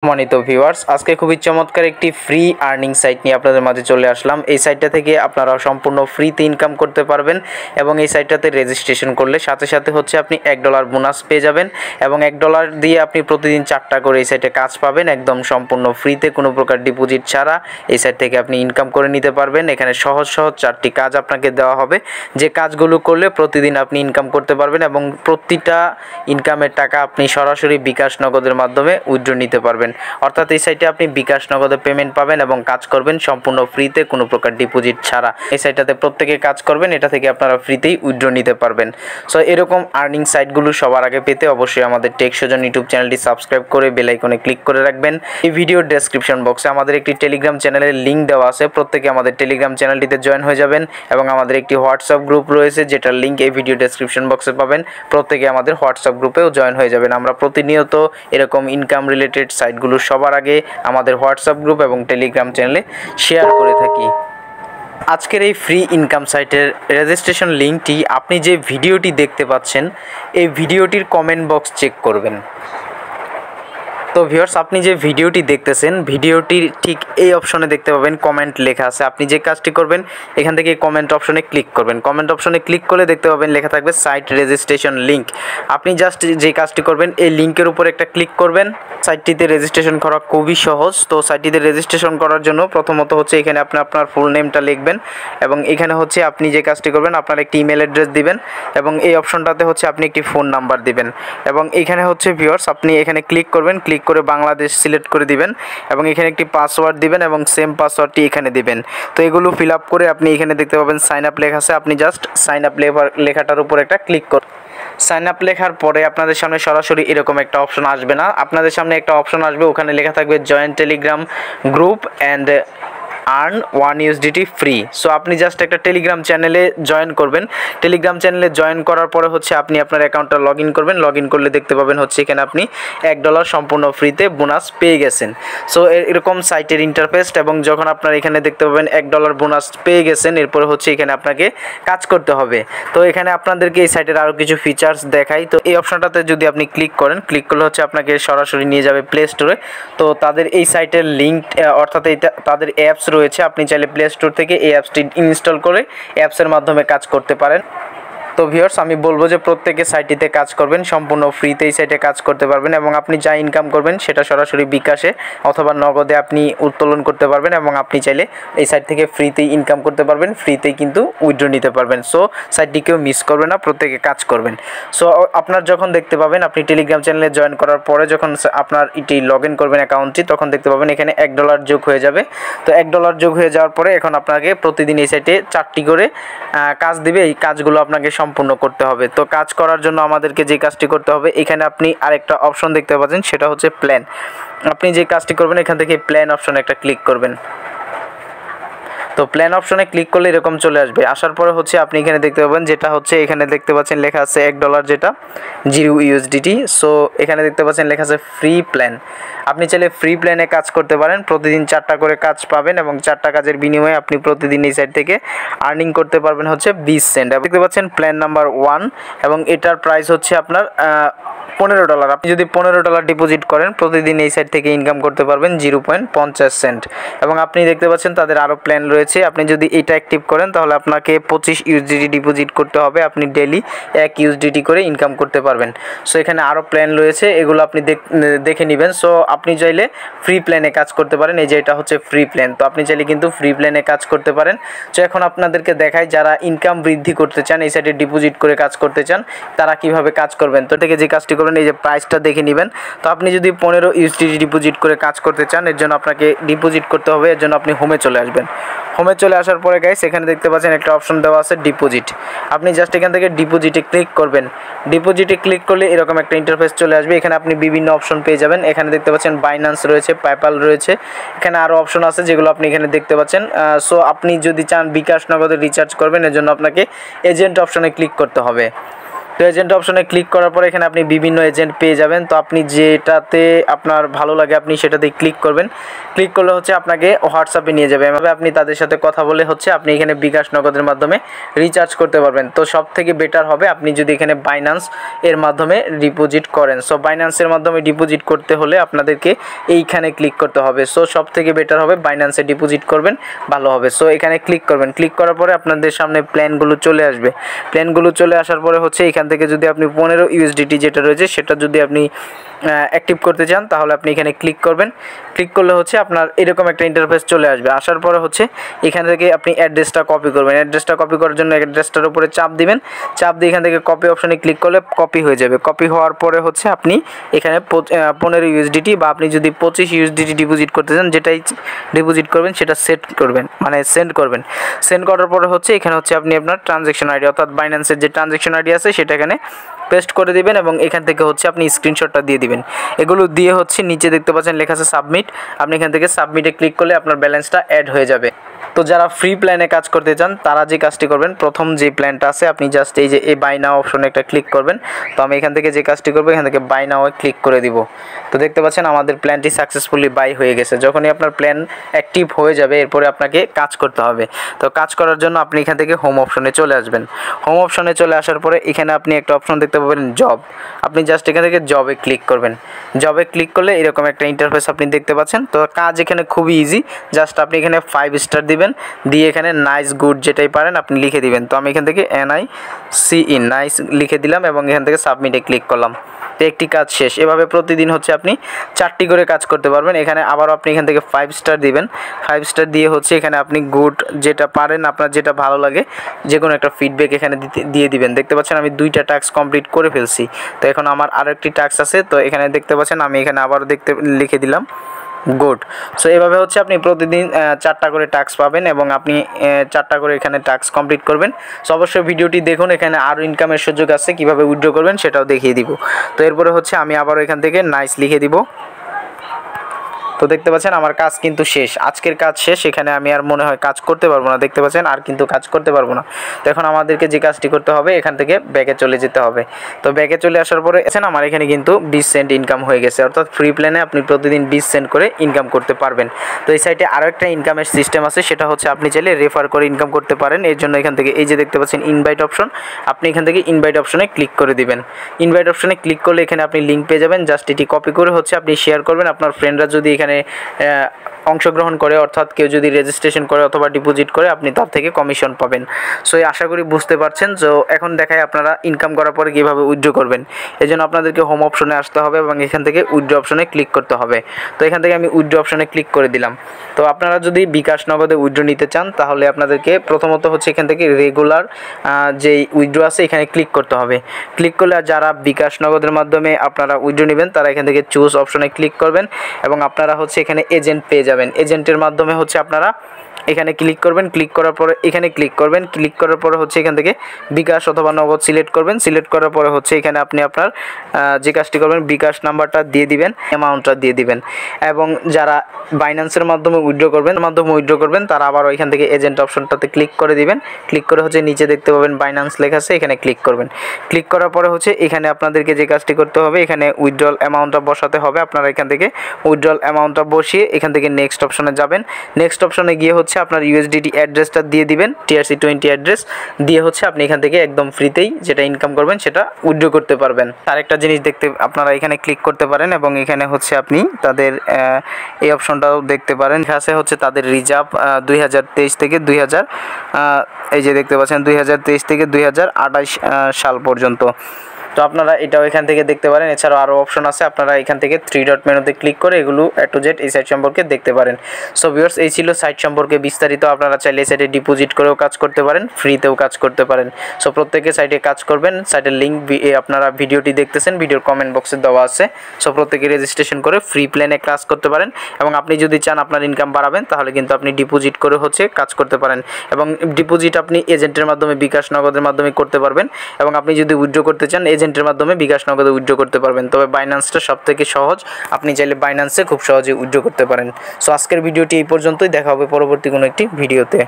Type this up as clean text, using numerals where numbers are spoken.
সম্মানিত ভিউয়ার্স, আজকে খুবই চমৎকার একটি ফ্রি আর্নিং সাইট নিয়ে আপনাদের মাঝে চলে আসলাম। এই সাইটটা থেকে আপনারা সম্পূর্ণ ফ্রিতে ইনকাম করতে পারবেন এবং এই সাইটটাতে রেজিস্ট্রেশন করলে সাথে সাথে হচ্ছে আপনি $1 বোনাস পেয়ে যাবেন এবং $1 দিয়ে আপনি প্রতিদিন 4টা করে এই সাইটে কাজ পাবেন একদম সম্পূর্ণ ফ্রিতে, কোনো প্রকার ডিপোজিট ছাড়া এই সাইট থেকে আপনি ইনকাম করে নিতে পারবেন। এখানে সহজ সহজ 4টি কাজ আপনাকে দেওয়া হবে, যে কাজগুলো করলে প্রতিদিন আপনি ইনকাম করতে পারবেন এবং প্রতিটা ইনকামের টাকা আপনি সরাসরি বিকাশ নগদের মাধ্যমে উইথড্র নিতে পারবেন। অর্থাৎ এই সাইটে আপনি বিকাশ নগদে পেমেন্ট পাবেন এবং কাজ করবেন সম্পূর্ণ ফ্রিতে, কোনো প্রকার ডিপোজিট ছাড়া। এই সাইটটাতে প্রত্যেকে কাজ করবেন, এটা থেকে আপনারা ফ্রিতেই উইথড্র নিতে পারবেন। সো এরকম আর্নিং সাইটগুলো সবার আগে পেতে অবশ্যই আমাদের টেক সুজন ইউটিউব চ্যানেলটি সাবস্ক্রাইব করে বেল আইকনে ক্লিক করে রাখবেন। এই ভিডিওর ডেসক্রিপশন বক্সে আমাদের একটি টেলিগ্রাম চ্যানেলের লিঙ্ক দেওয়া আছে, প্রত্যেকে আমাদের টেলিগ্রাম চ্যানেলটিতে জয়েন হয়ে যাবেন এবং আমাদের একটি হোয়াটসঅ্যাপ গ্রুপ রয়েছে যেটার লিঙ্ক এই ভিডিও ডেসক্রিপশন বক্সে পাবেন। প্রত্যেকে আমাদের হোয়াটসঅ্যাপ গ্রুপেও জয়েন হয়ে যাবেন। আমরা প্রতিনিয়ত এরকম ইনকাম রিলেটেড সাইটগুলো সবার আগে আমাদের হোয়াটসঅ্যাপ গ্রুপ এবং টেলিগ্রাম চ্যানেলে শেয়ার করে থাকি। আজকের এই ফ্রি ইনকাম সাইটের রেজিস্ট্রেশন লিঙ্কটি আপনি যে ভিডিওটি দেখতে পাচ্ছেন এই ভিডিওটির কমেন্ট বক্স চেক করবেন। তো ভিউয়ার্স, আপনি যে ভিডিওটি দেখতেছেন ভিডিওটির ঠিক এই অপশনে দেখতে পাবেন কমেন্ট লেখা আছে। আপনি যে কাজটি করবেন এখান থেকে কমেন্ট অপশনে ক্লিক করবেন। কমেন্ট অপশনে ক্লিক করলে দেখতে পাবেন লেখা থাকবে সাইট রেজিস্ট্রেশন লিঙ্ক। আপনি জাস্ট যে কাজটি করবেন এই লিঙ্কের উপর একটা ক্লিক করবেন। সাইটটিতে রেজিস্ট্রেশন করা খুবই সহজ। তো সাইটটিতে রেজিস্ট্রেশন করার জন্য প্রথমত হচ্ছে এখানে আপনি আপনার ফুল নেমটা লিখবেন এবং এখানে হচ্ছে আপনি যে কাজটি করবেন আপনার একটি ইমেল অ্যাড্রেস দিবেন এবং এই অপশনটাতে হচ্ছে আপনি একটি ফোন নাম্বার দিবেন এবং এখানে হচ্ছে ভিউয়ার্স আপনি এখানে ক্লিক করবেন, ক্লিক করে বাংলাদেশ সিলেক্ট করে দিবেন এবং এখানে একটি পাসওয়ার্ড দিবেন এবং সেম পাসওয়ার্ডটি এখানে দিবেন। তো এগুলো ফিল আপ করে আপনি এখানে দেখতে পাবেন সাইন আপ লেখা আছে, আপনি জাস্ট সাইন আপ লেখাটার উপর একটা ক্লিক করুন। সাইন আপ লেখার পরে আপনাদের সামনে সরাসরি এরকম একটা অপশন আসবে না, আপনাদের সামনে একটা অপশন আসবে, ওখানে লেখা থাকবে join Telegram group and earn $1 free. So আপনি জাস্ট একটা টেলিগ্রাম চ্যানেলে জয়েন করবেন। টেলিগ্রাম চ্যানেলে জয়েন করার পরে হচ্ছে আপনি আপনার অ্যাকাউন্টটা লগ ইন করবেন। লগ ইন করলে দেখতে পাবেন হচ্ছে এখানে আপনি $1 সম্পূর্ণ ফ্রিতে বোনাস পেয়ে গেছেন। সো এরকম সাইটের ইন্টারফেস এবং যখন আপনার এখানে দেখতে পাবেন $1 বোনাস পেয়ে গেছেন এরপরে হচ্ছে এখানে আপনাকে কাজ করতে হবে। তো এখানে আপনাদেরকে এই সাইটের আরও কিছু ফিচার্স দেখাই। তো এই অপশনটাতে যদি আপনি ক্লিক করেন, ক্লিক করলে হচ্ছে আপনাকে সরাসরি নিয়ে যাবে প্লে স্টোরে। তো তাদের এই সাইটের লিঙ্ক অর্থাৎ তাদের অ্যাপস রয়েছে, আপনি চাইলে প্লে স্টোর থেকে এই অ্যাপসটি ইনস্টল করে অ্যাপসের মাধ্যমে কাজ করতে পারেন। তো ভিউয়ার্স, আমি বলবো যে প্রত্যেকে সাইটটিতে কাজ করবেন, সম্পূর্ণ ফ্রিতে এই সাইটে কাজ করতে পারবেন এবং আপনি যা ইনকাম করবেন সেটা সরাসরি বিকাশে অথবা নগদে আপনি উত্তোলন করতে পারবেন এবং আপনি চাইলে এই সাইট থেকে ফ্রিতেই ইনকাম করতে পারবেন, ফ্রিতেই কিন্তু উইথড্র নিতে পারবেন। সো সাইটটিকেও মিস করবেন না, প্রত্যেকে কাজ করবেন। সো আপনার যখন দেখতে পাবেন আপনি টেলিগ্রাম চ্যানেলে জয়েন করার পরে যখন আপনার এটি লগ ইন করবেন অ্যাকাউন্টটি, তখন দেখতে পাবেন এখানে $1 যোগ হয়ে যাবে। তো $1 যোগ হয়ে যাওয়ার পরে এখন আপনাকে প্রতিদিন এই সাইটে 4টি করে কাজ দিবে, এই কাজগুলো আপনাকে সম্পূর্ণ করতে হবে। তো কাজ করার জন্য আমাদেরকে যে কাজটি করতে হবে, এখানে আপনি আরেকটা অপশন দেখতে পাচ্ছেন সেটা হচ্ছে প্ল্যান। আপনি যে কাজটি করবেন এখান থেকে প্ল্যান অপশনে একটা ক্লিক করবেন। তো প্ল্যান অপশনে ক্লিক করলে এরকম চলে আসবে। আসার পরে হচ্ছে আপনি এখানে দেখতে পাবেন যেটা হচ্ছে এখানে দেখতে পাচ্ছেন লেখা আছে $1 যেটা $0 সো এখানে দেখতে পাচ্ছেন লেখা আছে ফ্রি প্ল্যান। আপনি চাইলে ফ্রি প্ল্যানে কাজ করতে পারেন, প্রতিদিন 4টা করে কাজ পাবেন এবং 4টা কাজের বিনিময়ে আপনি প্রতিদিন এই সাইট থেকে আর্নিং করতে পারবেন হচ্ছে 20 সেন্ট। দেখতে পাচ্ছেন প্ল্যান নাম্বার 1 এবং এটার প্রাইস হচ্ছে আপনার $15। আপনি যদি $15 ডিপোজিট করেন প্রতিদিন এই সাইট থেকে ইনকাম করতে পারবেন 0.50 সেন্ট এবং আপনি দেখতে পাচ্ছেন তাদের আরও প্ল্যান রয়েছে। আপনি যদি এটা অ্যাক্টিভ করেন তাহলে আপনাকে $25 ডিপোজিট করতে হবে, আপনি ডেলি $1 করে ইনকাম করতে পারবেন। সো এখানে আরও প্ল্যান রয়েছে, এগুলো আপনি দেখে নেবেন। সো আপনি চাইলে ফ্রি প্ল্যানে কাজ করতে পারেন, এই যে এটা হচ্ছে ফ্রি প্ল্যান। তো আপনি চাইলে কিন্তু ফ্রি প্ল্যানে কাজ করতে পারেন। সো এখন আপনাদেরকে দেখাই যারা ইনকাম বৃদ্ধি করতে চান, এই সাইটে ডিপোজিট করে কাজ করতে চান, তারা কিভাবে কাজ করবেন। তো থেকে যে কাজটি করবেন এই যে প্রাইসটা দেখে নেবেন। তো আপনি যদি $15 ডিপোজিট করে কাজ করতে চান এর জন্য আপনাকে ডিপোজিট করতে হবে, এর জন্য আপনি হোমে চলে আসবেন। হোমে চলে আসার পরে গাইস এখানে দেখতে পাচ্ছেন একটা অপশন দেওয়া আছে ডিপোজিট। আপনি জাস্ট এখান থেকে ডিপোজিটে ক্লিক করবেন। ডিপোজিটে ক্লিক করলে এরকম একটা ইন্টারফেস চলে আসবে, এখানে আপনি বিভিন্ন অপশন পেয়ে যাবেন। এখানে দেখতে পাচ্ছেন বাইন্যান্স রয়েছে, পেপ্যাল রয়েছে, এখানে আরও অপশন আছে যেগুলো আপনি এখানে দেখতে পাচ্ছেন। সো আপনি যদি চান বিকাশ নগদে রিচার্জ করবেন এর জন্য আপনাকে এজেন্ট অপশনে ক্লিক করতে হবে। তো এজেন্ট অপশনে ক্লিক করার পরে এখানে আপনি বিভিন্ন এজেন্ট পেয়ে যাবেন। তো আপনি যেটাতে আপনার ভালো লাগে আপনি সেটাতে ক্লিক করবেন। ক্লিক করলে হচ্ছে আপনাকে হোয়াটসঅ্যাপে নিয়ে যাবে, এভাবে আপনি তাদের সাথে কথা বলে হচ্ছে আপনি এখানে বিকাশ নগদের মাধ্যমে রিচার্জ করতে পারবেন। তো সব থেকে বেটার হবে আপনি যদি এখানে বাইন্যান্স এর মাধ্যমে ডিপোজিট করেন। সো বাইন্যান্সের মাধ্যমে ডিপোজিট করতে হলে আপনাদেরকে এইখানে ক্লিক করতে হবে। সো সব থেকে বেটার হবে বাইন্যান্সে ডিপোজিট করবেন, ভালো হবে। সো এখানে ক্লিক করবেন। ক্লিক করার পরে আপনাদের সামনে প্ল্যানগুলো চলে আসবে। প্ল্যানগুলো চলে আসার পরে হচ্ছে এখান থেকে যদি আপনি 15 ইউএসডিটি যেটা রয়েছে সেটা যদি আপনি অ্যাক্টিভ করতে চান তাহলে আপনি এখানে ক্লিক করবেন। ক্লিক করলে হচ্ছে আপনার এরকম একটা ইন্টারফেস চলে আসবে। আসার পরে হচ্ছে এখান থেকে আপনি অ্যাড্রেসটা কপি করবেন। অ্যাড্রেসটা কপি করার জন্য অ্যাড্রেসটার উপরে চাপ দিবেন। চাপ দিয়ে এখান থেকে কপি অপশনে ক্লিক করলে কপি হয়ে যাবে। কপি হওয়ার পরে হচ্ছে আপনি এখানে 15 ইউএসডিটি বা আপনি যদি 25 ইউএসডিটি ডিপোজিট করতে চান, যেটাই ডিপোজিট করবেন সেটা সেট করবেন, মানে সেন্ড করবেন। সেন্ড করার পরে হচ্ছে এখানে হচ্ছে আপনি আপনার ট্রানজ্যাকশন আইডি অর্থাৎ বাইন্যান্সের যে ট্রানজ্যাকশন আইডি আছে সেটা এখানে পেস্ট করে দিবেন এবং এখান থেকে হচ্ছে আপনি স্ক্রিনশটটা দিয়ে দিবেন। এগুলো দিয়ে হচ্ছে নিচে দেখতে পাচ্ছেন লেখা আছে সাবমিট। আপনি এখান থেকে সাবমিটে ক্লিক করলে আপনার ব্যালেন্সটা অ্যাড হয়ে যাবে। তো যারা ফ্রি প্ল্যানে কাজ করতে চান তারা যে কাজটি করবেন, প্রথম যে প্ল্যানটা আছে আপনি জাস্ট এই যে এই বাই নাও অপশনে একটা ক্লিক করবেন। তো আমি এখান থেকে যে কাজটি করবো এখান থেকে বাই নাও ক্লিক করে দিব। তো দেখতে পাচ্ছেন আমাদের প্ল্যানটি সাকসেসফুলি বাই হয়ে গেছে। যখনই আপনার প্ল্যান অ্যাক্টিভ হয়ে যাবে এরপরে আপনাকে কাজ করতে হবে। তো কাজ করার জন্য আপনি এখান থেকে হোম অপশনে চলে আসবেন। হোম অপশনে চলে আসার পরে এখানে আপনি একটা অপশন দেখতে পাবেন জব। আপনি জাস্ট এখান থেকে জবে ক্লিক করবেন। জবে ক্লিক করলে এরকম একটা ইন্টারফেস আপনি দেখতে পাচ্ছেন। তো কাজ এখানে খুবই ইজি, জাস্ট আপনি এখানে 5 স্টার দিবেন, দিয়ে এখানে নাইস গুড যেটাই পারেন আপনি লিখে দিবেন। তো আমি এখান থেকে NICE নাইস লিখে দিলাম এবং এখান থেকে সাবমিটে ক্লিক করলাম। তো একটি কাজ শেষ। এভাবে প্রতিদিন হচ্ছে আপনি 4টি করে কাজ করতে পারবেন। এখানে আবারও আপনি এখান থেকে 5 স্টার দিবেন। 5 স্টার দিয়ে হচ্ছে এখানে আপনি গুড যেটা পারেন, আপনার যেটা ভালো লাগে যে কোনো একটা ফিডব্যাক এখানে দিয়ে দিবেন। দেখতে পাচ্ছেন আমি 2টা টাস্ক কমপ্লিট করে ফেলছি। তো এখন আমার আরও একটি টাস্ক আছে। তো এখানে দেখতে পাচ্ছেন আমি এখানে আবারও লিখে দিলাম গুড। সো এভাবে হচ্ছে আপনি প্রতিদিন 4টা করে টাস্ক পাবেন এবং আপনি 4টা করে এখানে টাস্ক কমপ্লিট করবেন। সো অবশ্যই ভিডিওটি দেখুন, এখানে আরও ইনকামের সুযোগ আছে, কীভাবে উইথড্র করবেন সেটাও দেখিয়ে দিব। তো এরপরে হচ্ছে আমি আবারও এখান থেকে নাইস লিখে দিব। তো দেখতে পাচ্ছেন আমার কাজ কিন্তু শেষ, আজকের কাজ শেষ। এখানে আমি আর মনে হয় কাজ করতে পারবো না, দেখতে পাচ্ছেন আর কিন্তু কাজ করতে পারবো না। তো এখন আমাদেরকে যে কাজটি করতে হবে এখান থেকে ব্যাকে চলে যেতে হবে। তো ব্যাকে চলে আসার পরে আমার এখানে কিন্তু 20 সেন্ট ইনকাম হয়ে গেছে, অর্থাৎ ফ্রি প্ল্যানে আপনি প্রতিদিন 20 সেন্ট করে ইনকাম করতে পারবেন। তো এই সাইটে আরও একটা ইনকামের সিস্টেম আছে, সেটা হচ্ছে আপনি চাইলে রেফার করে ইনকাম করতে পারেন। এর জন্য এখান থেকে এই যে দেখতে পাচ্ছেন ইনভাইট অপশন, আপনি এখান থেকে ইনভাইট অপশনে ক্লিক করে দিবেন। ইনভাইট অপশনে ক্লিক করলে এখানে আপনি লিঙ্ক পেয়ে যাবেন। জাস্ট এটি কপি করে হচ্ছে আপনি শেয়ার করবেন। আপনার ফ্রেন্ডরা যদি এখানে অংশগ্রহণ করে, অর্থাৎ কেউ যদি রেজিস্ট্রেশন করে অথবা ডিপোজিট করে, আপনি তার থেকে কমিশন পাবেন। সো আশা করি বুঝতে পারছেন। তো এখন দেখায় আপনারা ইনকাম করার পরে কীভাবে উইথড্র করবেন। এই জন্য আপনাদেরকে হোম অপশনে আসতে হবে এবং এখান থেকে উইথড্র অপশনে ক্লিক করতে হবে। তো এখান থেকে আমি উইথড্র অপশনে ক্লিক করে দিলাম। তো আপনারা যদি বিকাশ নগদে উইথড্র নিতে চান তাহলে আপনাদেরকে প্রথমত হচ্ছে এখান থেকে রেগুলার যেই উইথড্র আছে এখানে ক্লিক করতে হবে। ক্লিক করলে যারা বিকাশ নগদের মাধ্যমে আপনারা উইথড্র নেবেন তারা এখান থেকে চুজ অপশনে ক্লিক করবেন এবং আপনারা হচ্ছে এখানে এজেন্ট পেয়ে যাবেন। এজেন্টের মাধ্যমে হচ্ছে আপনারা এখানে ক্লিক করবেন। ক্লিক করার পরে এখানে ক্লিক করবেন। ক্লিক করার পরে হচ্ছে এখান থেকে বিকাশ অথবা নগদ সিলেক্ট করবেন। সিলেক্ট করার পরে হচ্ছে এখানে আপনি আপনার যে কাজটি করবেন বিকাশ নাম্বারটা দিয়ে দিবেন, অ্যামাউন্টটা দিয়ে দিবেন। এবং যারা বাইন্যান্সের মাধ্যমে উইথড্র করবেন তারা আবার এখান থেকে এজেন্ট অপশনটাতে ক্লিক করে দিবেন। ক্লিক করে হচ্ছে নিচে দেখতে পাবেন বাইন্যান্স লেখা আছে, এখানে ক্লিক করবেন। ক্লিক করার পরে হচ্ছে এখানে আপনাদেরকে যে কাজটি করতে হবে এখানে উইথড্রল অ্যামাউন্টটা বসাতে হবে। আপনারা এখান থেকে উইথড্রল অ্যামাউন্টটা বসিয়ে এখান থেকে নেক্সট অপশনে যাবেন। নেক্সট অপশনে গিয়ে হচ্ছে আপনার ইউএসডিটি অ্যাড্রেসটা দিয়ে দিবেন, TRC20 অ্যাড্রেস দিয়ে হচ্ছে আপনি এখান থেকে একদম ফ্রিতেই যেটা ইনকাম করবেন সেটা উইথড্র করতে পারবেন। আরেকটা জিনিস দেখতে আপনারা এখানে ক্লিক করতে পারেন এবং এখানে হচ্ছে আপনি তাদের এই অপশনটাও দেখতে পারেন। এখানে হচ্ছে তাদের রিজার্ভ 2023 থেকে 2000 এই যে দেখতে পাচ্ছেন 2023 থেকে 2028 সাল পর্যন্ত। তো আপনারা এটাও এখান থেকে দেখতে পারেন। এছাড়াও আরও অপশন আছে, আপনারা এখান থেকে 3 ডট মেনুতে ক্লিক করে এগুলো A to Z এই সাইট সম্পর্কে দেখতে পারেন। সো ভিউয়ার্স, এই ছিল সাইট সম্পর্কে বিস্তারিত। আপনারা চাইলে এই সাইটে ডিপোজিট করেও কাজ করতে পারেন, ফ্রিতেও কাজ করতে পারেন। সো প্রত্যেকে সাইটে কাজ করবেন। সাইটের লিঙ্ক আপনারা ভিডিওটি দেখতেছেন ভিডিওর কমেন্ট বক্সে দেওয়া আছে। সো প্রত্যেকে রেজিস্ট্রেশন করে ফ্রি প্ল্যানে কাজ করতে পারেন এবং আপনি যদি চান আপনার ইনকাম বাড়াবেন তাহলে কিন্তু আপনি ডিপোজিট করে হচ্ছে কাজ করতে পারেন এবং ডিপোজিট আপনি এজেন্টের মাধ্যমে বিকাশ নগদের মাধ্যমে করতে পারবেন এবং আপনি যদি উইথড্র করতে চান এজেন্টের মাধ্যমে বিকাশ নগদে উইথড্র করতে পারবেন। তবে বাইন্যান্সটা সবথেকে সহজ, আপনি চাইলে বাইন্যান্সে খুব সহজে উইথড্র করতে পারেন। সো আজকের ভিডিওটি এই পর্যন্তই, দেখা হবে পরবর্তী কোনো একটি ভিডিওতে।